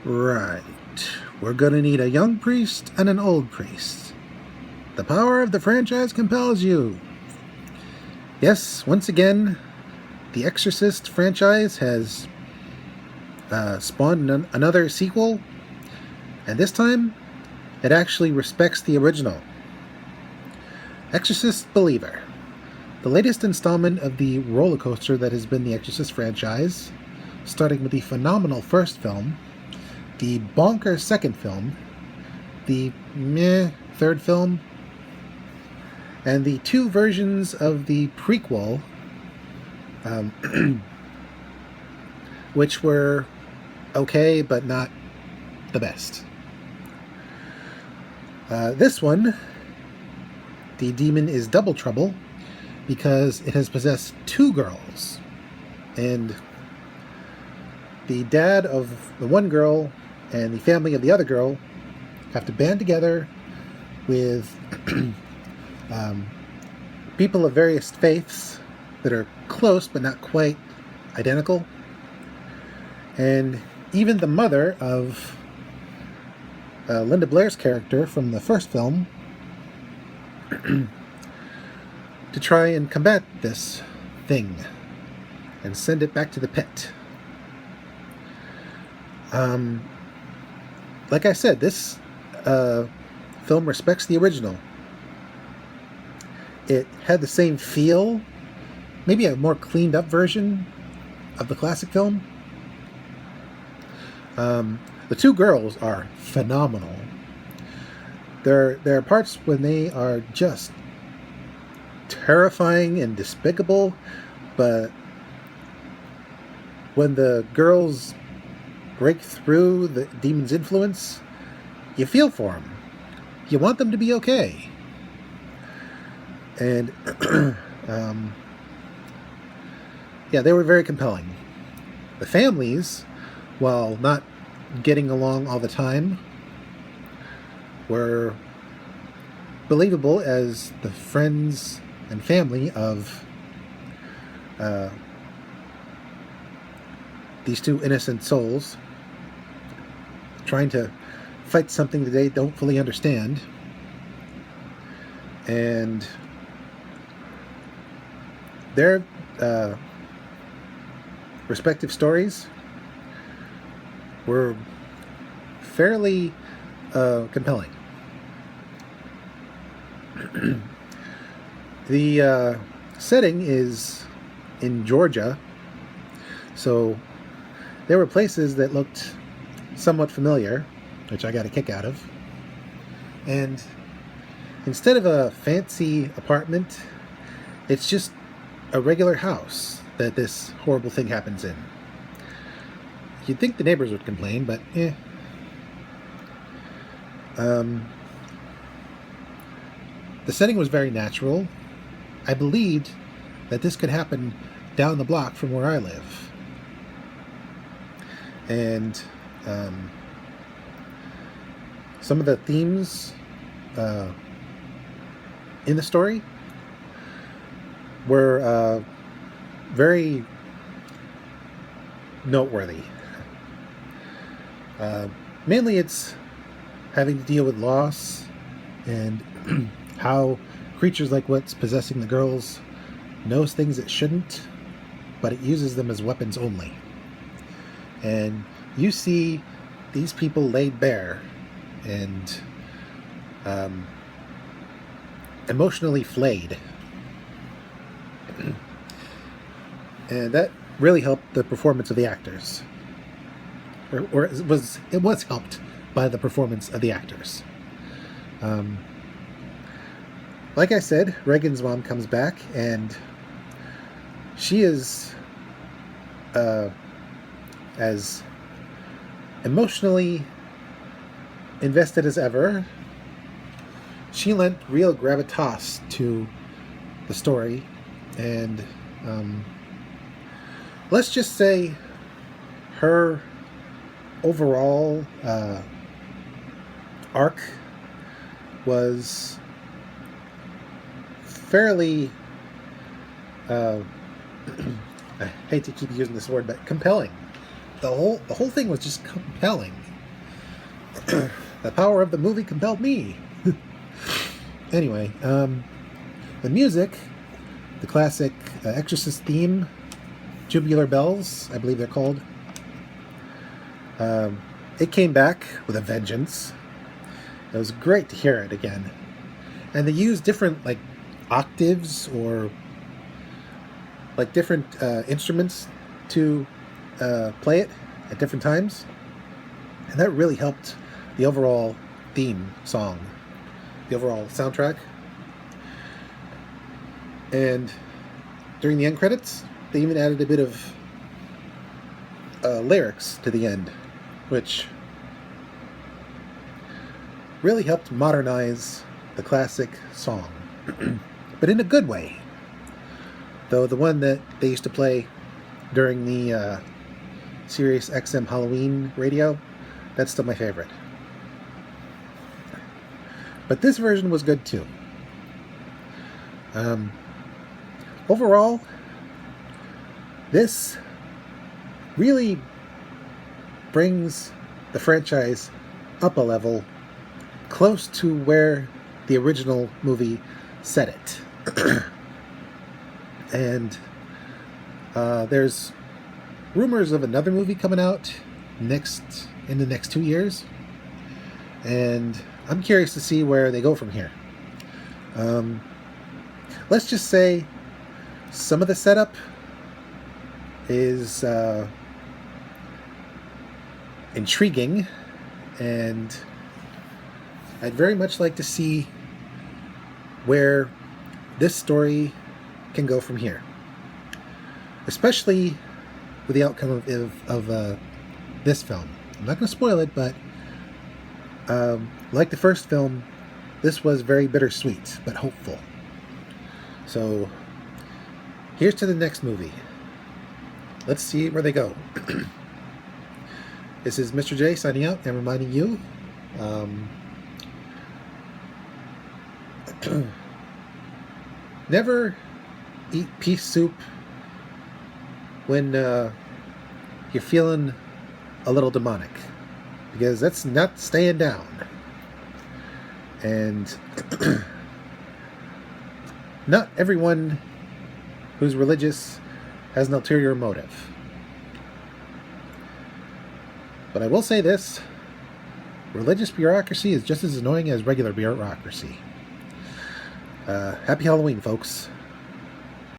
Right. We're gonna need a young priest and an old priest. The power of the franchise compels you. Yes, once again, the Exorcist franchise has spawned another sequel, and this time it actually respects the original. Exorcist Believer, the latest installment of the roller coaster that has been the Exorcist franchise, starting with the phenomenal first film, the bonker second film, the meh third film, and the two versions of the prequel, which were okay but not the best. This one, the demon is double trouble because it has possessed two girls, and the dad of the one girl and the family of the other girl have to band together with people of various faiths that are close but not quite identical, and even the mother of Linda Blair's character from the first film to try and combat this thing and send it back to the pit. Like I said, this film respects the original. It had the same feel, maybe a more cleaned up version of the classic film. The two girls are phenomenal. There are parts when they are just terrifying and despicable, but when the girls break through the demon's influence, you feel for them. You want them to be okay. And yeah, they were very compelling. The families, while not getting along all the time, were believable as the friends and family of these two innocent souls trying to fight something that they don't fully understand. And their respective stories were fairly compelling. The setting is in Georgia, so there were places that looked somewhat familiar, which I got a kick out of. And instead of a fancy apartment, it's just a regular house that this horrible thing happens in. You'd think the neighbors would complain, but the setting was very natural. I believed that this could happen down the block from where I live. And some of the themes in the story were very noteworthy. Mainly it's having to deal with loss and how creatures like what's possessing the girls knows things it shouldn't, but it uses them as weapons only. And you see these people laid bare and emotionally flayed. And that really helped the performance of the actors. Or it was helped by the performance of the actors. Like I said, Reagan's mom comes back, and she is as emotionally invested as ever. She lent real gravitas to the story, and let's just say her overall arc was fairly I hate to keep using this word, but compelling. The whole thing was just compelling. The power of the movie compelled me. Anyway, the music, the classic Exorcist theme, Tubular Bells, I believe they're called. It came back with a vengeance. It was great to hear it again. And they used different, like, octaves or, like, different instruments to play it at different times. And that really helped the overall theme song, the overall soundtrack. And during the end credits, they even added a bit of lyrics to the end, which really helped modernize the classic song, but in a good way. Though the one that they used to play during the Sirius XM Halloween radio, that's still my favorite. But this version was good too. Overall, this really brings the franchise up a level, close to where the original movie set it. And there's rumors of another movie coming out in the next 2 years, and I'm curious to see where they go from here. Let's just say some of the setup is intriguing, and I'd very much like to see where this story can go from here, especially with the outcome of this film. I'm not going to spoil it, but like the first film, this was very bittersweet but hopeful. So here's to the next movie. Let's see where they go. This is Mr. J signing out and reminding you, never eat pea soup when you're feeling a little demonic, because that's not staying down. And not everyone who's religious has an ulterior motive. But I will say this: religious bureaucracy is just as annoying as regular bureaucracy. Happy Halloween, folks.